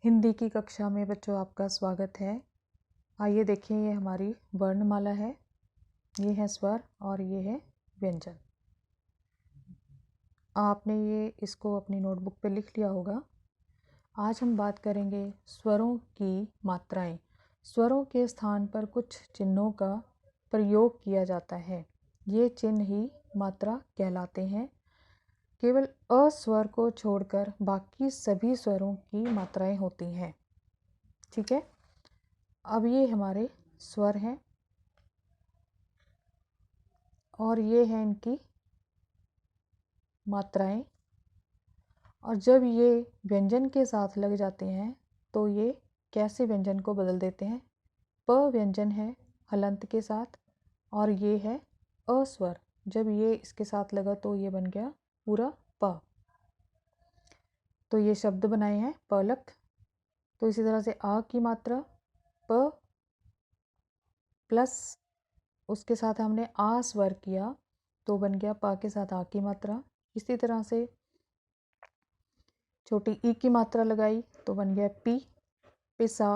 हिंदी की कक्षा में बच्चों आपका स्वागत है। आइए देखें, ये हमारी वर्णमाला है। ये है स्वर और ये है व्यंजन। आपने इसको अपनी नोटबुक पे लिख लिया होगा। आज हम बात करेंगे स्वरों की मात्राएं। स्वरों के स्थान पर कुछ चिन्हों का प्रयोग किया जाता है। ये चिन्ह ही मात्रा कहलाते हैं। केवल अ स्वर को छोड़कर बाकी सभी स्वरों की मात्राएं होती हैं। ठीक है, अब ये हमारे स्वर हैं और ये हैं इनकी मात्राएं। और जब ये व्यंजन के साथ लग जाते हैं तो ये कैसे व्यंजन को बदल देते हैं। प व्यंजन है हलंत के साथ और ये है अ स्वर। जब ये इसके साथ लगा तो ये बन गया पूरा प। तो ये शब्द बनाए हैं पलक। तो इसी तरह से आ की मात्रा प प्लस उसके साथ हमने आ स्वर किया तो बन गया पा के साथ आ की मात्रा। इसी तरह से छोटी ई की मात्रा लगाई तो बन गया पी, पिसा।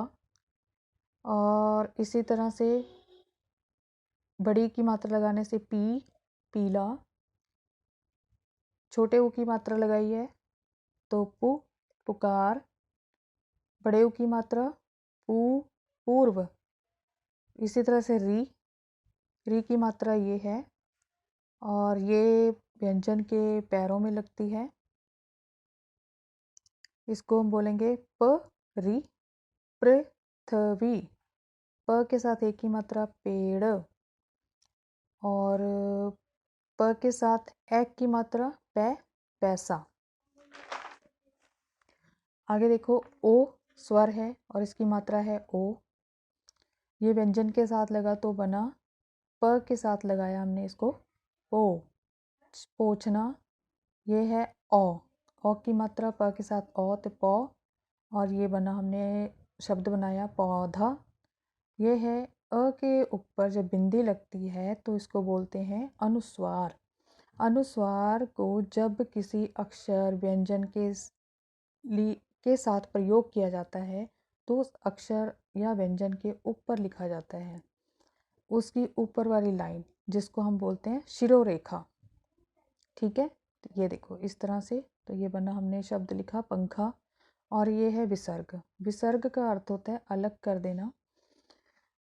और इसी तरह से बड़ी की मात्रा लगाने से पी, पीला। छोटे ऊ की मात्रा लगाई है तो पु, पुकार। बड़े ऊ की मात्रा पू, पूर्व। इसी तरह से री, री की मात्रा ये है और ये व्यंजन के पैरों में लगती है। इसको हम बोलेंगे प, री, पृथ्वी। प के साथ एक ही मात्रा पेड़ और प के साथ एक की मात्रा पै, पैसा। आगे देखो, ओ स्वर है और इसकी मात्रा है ओ। ये व्यंजन के साथ लगा तो बना प के साथ लगाया हमने इसको ओ, पोछना। ये है ओ की मात्रा प के साथ ओ तो पौ। और ये बना हमने शब्द बनाया पौधा। ये है अ के ऊपर जब बिंदी लगती है तो इसको बोलते हैं अनुस्वार। अनुस्वार को जब किसी अक्षर व्यंजन के साथ प्रयोग किया जाता है तो उस अक्षर या व्यंजन के ऊपर लिखा जाता है, उसकी ऊपर वाली लाइन, जिसको हम बोलते हैं शिरोरेखा। ठीक है, तो ये देखो इस तरह से। तो ये बना हमने शब्द लिखा पंखा। और ये है विसर्ग। विसर्ग का अर्थ होता है अलग कर देना।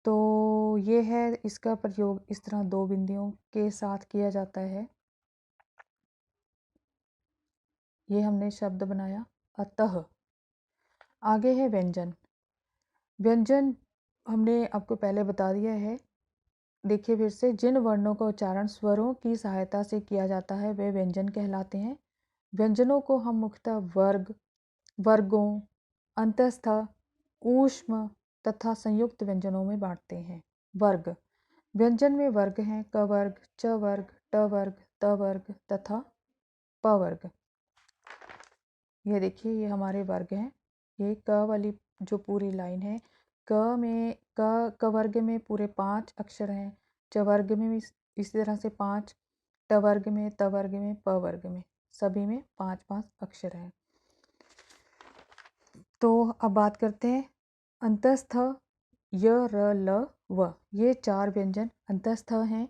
तो ये है, इसका प्रयोग इस तरह दो बिंदियों के साथ किया जाता है। ये हमने शब्द बनाया अतः। आगे है व्यंजन। व्यंजन हमने आपको पहले बता दिया है। देखिए फिर से, जिन वर्णों का उच्चारण स्वरों की सहायता से किया जाता है वे व्यंजन कहलाते हैं। व्यंजनों को हम मुख्यतः वर्ग, वर्गों, अंतस्थ, ऊष्म तथा संयुक्त व्यंजनों में बांटते हैं। वर्ग, व्यंजन में वर्ग हैं क वर्ग, च वर्ग, ट वर्ग, त वर्ग तथा प वर्ग। ये देखिए, ये हमारे वर्ग हैं। ये क वाली जो पूरी लाइन है, क वर्ग में पूरे 5 अक्षर हैं। च वर्ग में भी इसी तरह से 5, ट वर्ग में, त वर्ग में, प वर्ग में, सभी में 5-5 अक्षर हैं। तो अब बात करते हैं अंतस्थ। य, र, ल, व, ये 4 व्यंजन अंतस्थ हैं।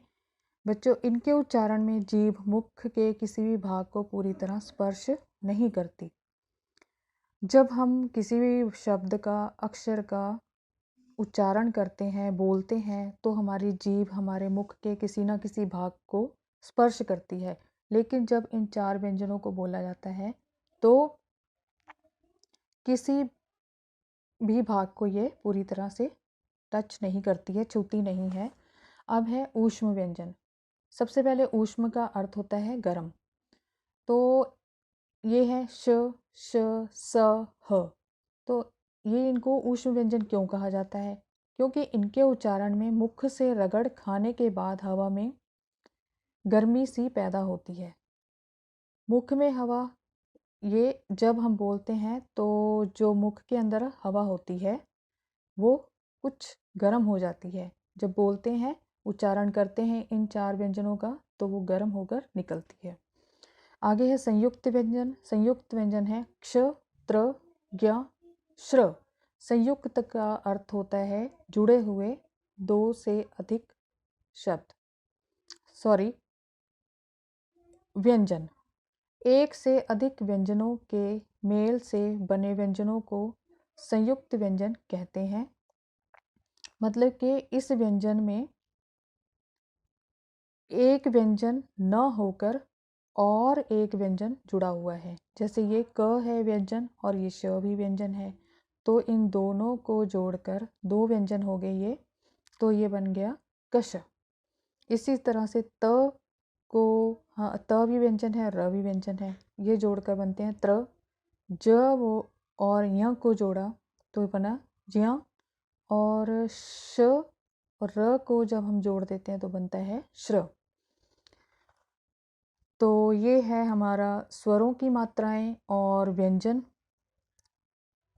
बच्चों, इनके उच्चारण में जीभ मुख के किसी भी भाग को पूरी तरह स्पर्श नहीं करती। जब हम किसी भी शब्द का, अक्षर का उच्चारण करते हैं, बोलते हैं, तो हमारी जीभ हमारे मुख के किसी न किसी भाग को स्पर्श करती है। लेकिन जब इन 4 व्यंजनों को बोला जाता है तो किसी भी भाग को ये पूरी तरह से टच नहीं करती है, छूती नहीं है। अब है ऊष्म व्यंजन। सबसे पहले ऊष्म का अर्थ होता है गर्म। तो ये है श, श, स, ह। तो ये इनको ऊष्म व्यंजन क्यों कहा जाता है? क्योंकि इनके उच्चारण में मुख से रगड़ खाने के बाद हवा में गर्मी सी पैदा होती है। मुख में हवा, ये जब हम बोलते हैं तो जो मुख के अंदर हवा होती है वो कुछ गर्म हो जाती है। जब बोलते हैं, उच्चारण करते हैं इन 4 व्यंजनों का, तो वो गर्म होकर निकलती है। आगे है संयुक्त व्यंजन। संयुक्त व्यंजन है क्ष, त्र, ज्ञ, श्र संयुक्त का अर्थ होता है जुड़े हुए दो से अधिक शब्द, सॉरी व्यंजन। एक से अधिक व्यंजनों के मेल से बने व्यंजनों को संयुक्त व्यंजन कहते हैं। मतलब कि इस व्यंजन में एक व्यंजन न होकर और एक व्यंजन जुड़ा हुआ है। जैसे ये क है व्यंजन और ये श भी व्यंजन है, तो इन दोनों को जोड़कर दो व्यंजन हो गए ये, तो ये बन गया कश। इसी तरह से त को, हाँ त भी व्यंजन है, र भी व्यंजन है, ये जोड़कर बनते हैं त्र। ज वो और य को जोड़ा तो बना ज्य, और श और र को जब हम जोड़ देते हैं तो बनता है श्र। तो ये है हमारा स्वरों की मात्राएं और व्यंजन।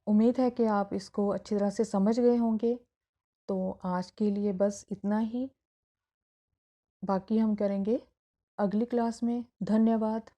उम्मीद है कि आप इसको अच्छी तरह से समझ गए होंगे। तो आज के लिए बस इतना ही, बाकी हम करेंगे अगली क्लास में। धन्यवाद।